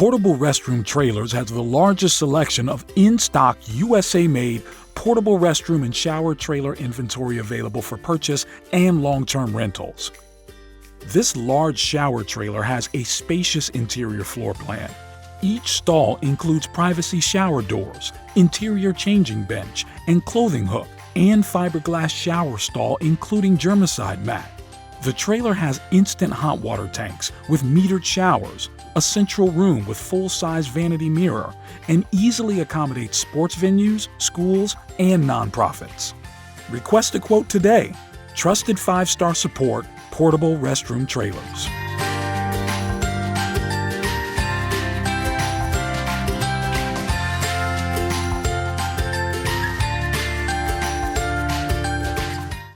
Portable Restroom Trailers has the largest selection of in-stock USA-made portable restroom and shower trailer inventory available for purchase and long-term rentals. This large shower trailer has a spacious interior floor plan. Each stall includes privacy shower doors, interior changing bench and clothing hook, and fiberglass shower stall including germicide mat. The trailer has instant hot water tanks with metered showers, a central room with full-size vanity mirror, and easily accommodates sports venues, schools, and nonprofits. Request a quote today. Trusted 5-star support, Portable Restroom Trailers.